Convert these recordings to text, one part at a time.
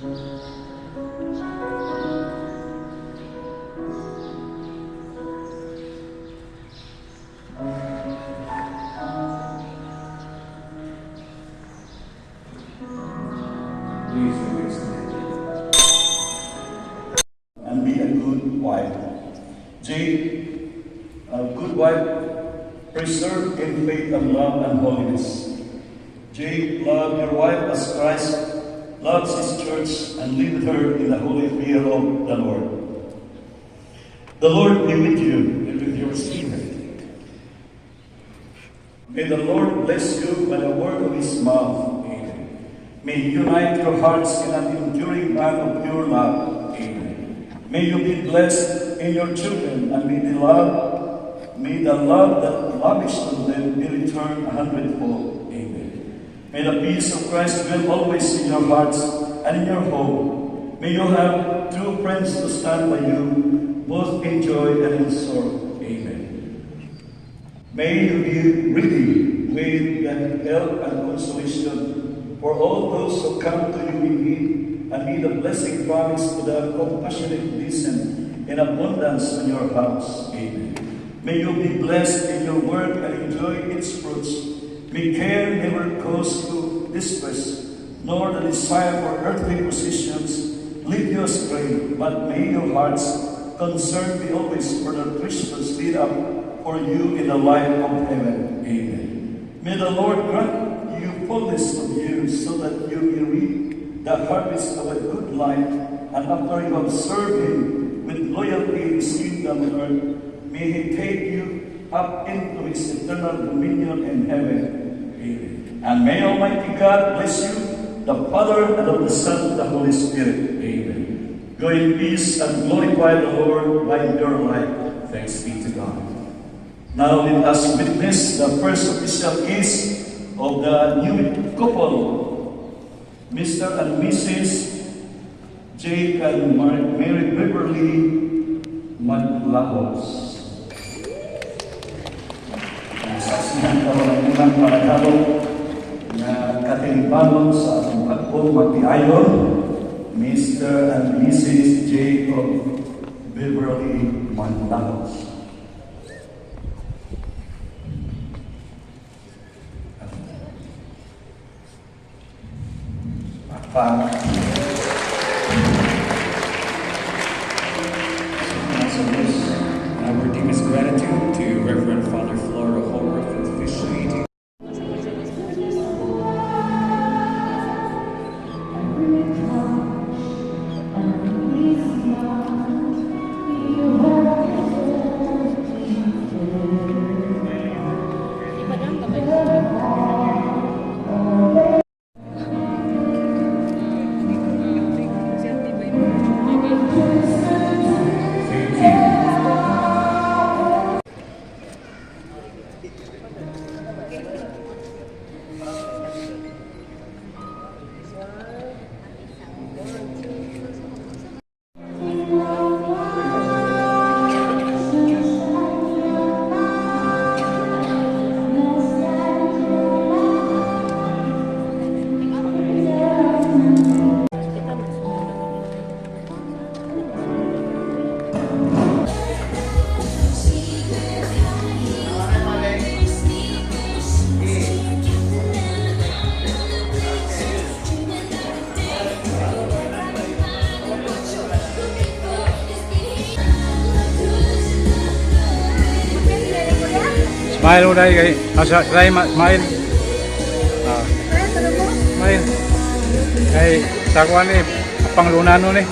And be a good wife. J, a good wife, preserved in faith and love and holiness. J, love your wife as Christ loves his church and live with her in the holy fear of the Lord. The Lord be with you and with your spirit. May the Lord bless you by the word of his mouth. Amen. May he unite your hearts in an enduring bond of pure love. Amen. May you be blessed in your children, and may the love that lavished on them be returned 100-fold. Amen. May the peace of Christ dwell always in your hearts and in your home. May you have true friends to stand by you, both in joy and in sorrow. Amen. May you be ready with the help and consolation for all those who come to you in need, and may the blessing promised to the compassionate descend in abundance on your house. Amen. May you be blessed in your work and enjoy its fruits. May care never cause you distress, nor the desire for earthly positions lead you astray, but may your hearts concern be always for the Christians lead up for you in the light of heaven. Amen. May the Lord grant you fullness of years, so that you may reap the harvest of a good life, and after you have served him with loyalty in his kingdom on earth, may he take you up into his eternal dominion in heaven. Amen. And may Almighty God bless you, the Father, and of the Son, and the Holy Spirit. Amen. Go in peace and glorify the Lord by your life. Thanks be to God. Now let us witness the first official kiss of the new couple, Mr. and Mrs. Jake and Mary Beverly Maglahos. Saksihan ka ng unang panagalo na katilimbanon sa atong pagpong magtiayon, Mr. and Mrs. Jacob Beverly Maglahos. Our deepest gratitude to Reverend Father Flora Holbrook for officiating. Smile udah kay asa try smile. Smile. Kay sakwan ni panglunan ni.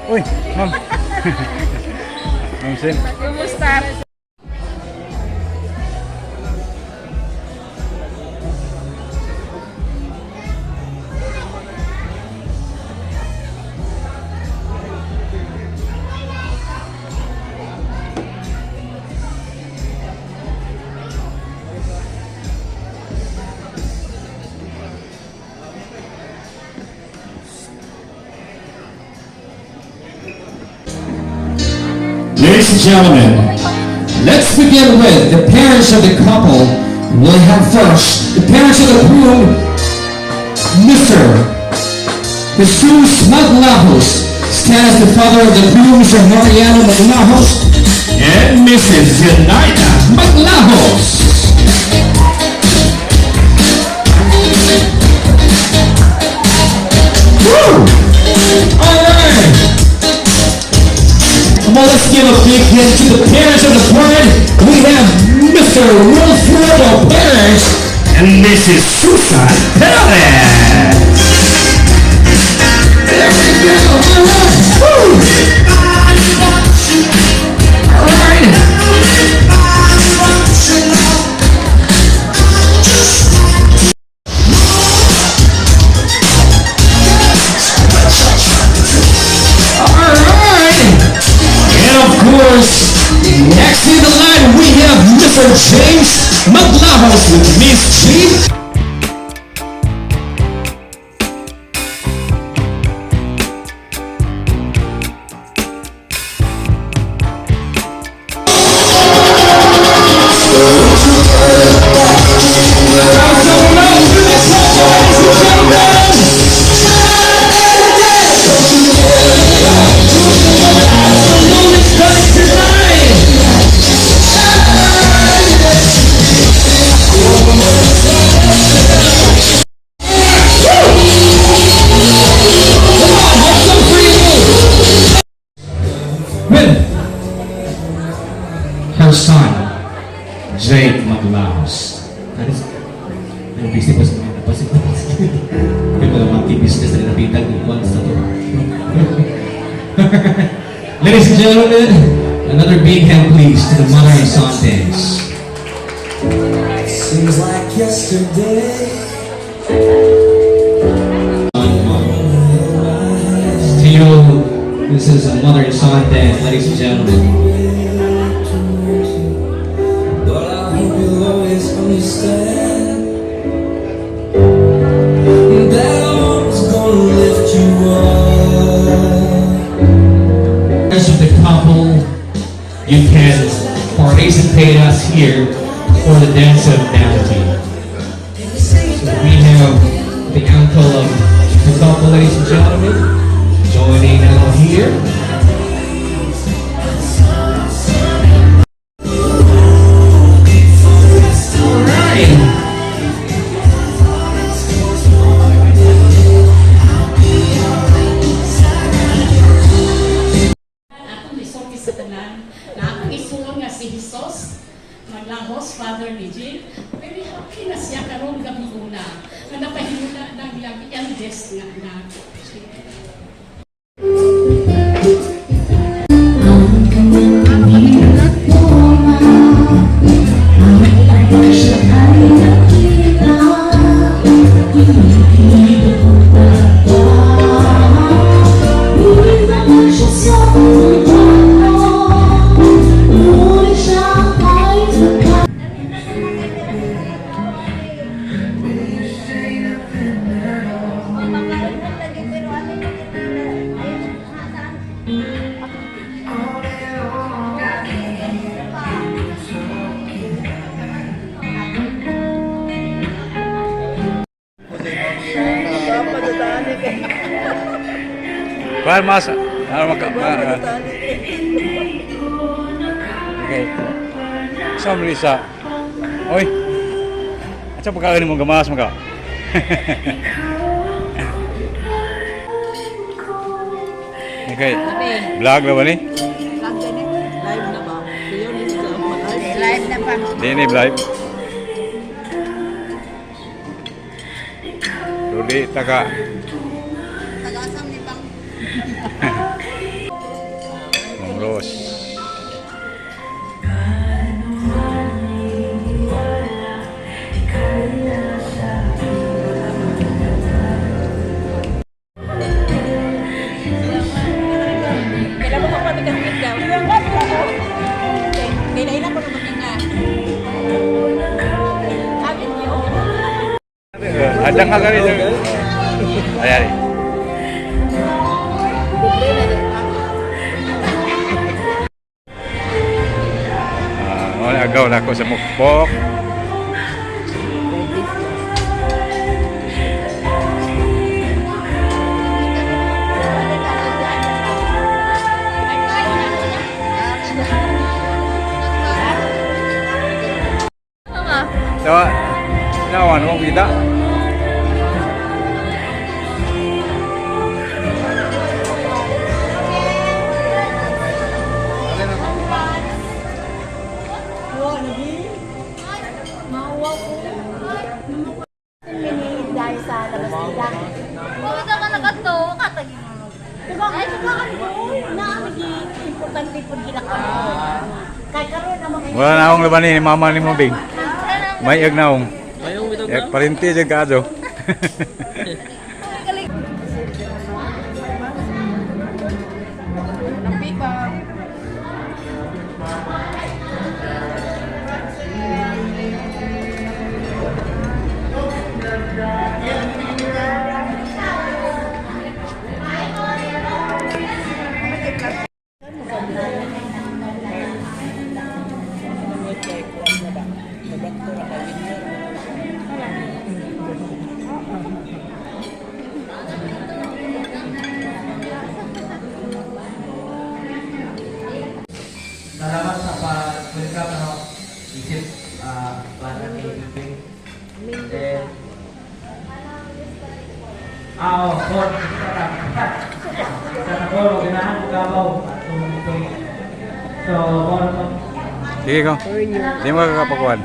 Uy, ma'am. Ma'am Sin. Kumusta? Ladies and gentlemen, let's begin with the parents of the couple. We'll have first the parents of the groom, Mr. Jesus Maglahos. Stand as the father of the groom, Mr. Mariano Maglahos, and Mrs. Zenaida Maglahos. Woo! Alright! Well, let's give a big hand to the parents of the bride. We have Mr. Wilfredo Perez and Mrs. Susan Perez. There we go. Alright. Woo! Alright. Next in the line, we have Mr. James Maglahos with Miss Chief. Her son, Jake Maglahos. Ano business ba siya? Yung mga business na napitan ng once na to. Ladies and gentlemen, another big hand please to the mother and son dance. Seems like yesterday. Still, this is a mother and son dance, ladies and gentlemen. Understand that arm's gonna lift you up. As of the couple, you can participate us here for the dance of Natalie. So we have the uncle of the couple, ladies and gentlemen, joining us here. Father ni Jill, very happy na siya karong gabi una. Na napahimula ng yung desk nga na. Kuan mas, okay. So Melissa, oi, acha pagkain mo gamas maka. Okay, vlog na ba ni? Live na ba? Live na pa. Hindi live. Rudi taga. Taga-asam ni Pang. Mongros. Kailan mo pa pagkakit daw? Kailan ko naman nga. Amin niyo. Ada nggak kali itu? Ayari. Nagaw na ako sa mukbok. Dawa, nawan mo kita. Dahil sa labas nila. Huwag ka nagato, katagi mo. Diba, ay, tumakan mo. Naamig importante po ginakaw. Kaya karoon naman kayo. Wala na akong labanin ni mama ni mo, Bing. May ag na akong. Parinti dyan ka, Ado. Salamat sa pag-welcome ano, isip para kay Bing. Then, for sana po, ganahan ko gabaw at ito. So, more Sige ko. Di mo kakapakuan.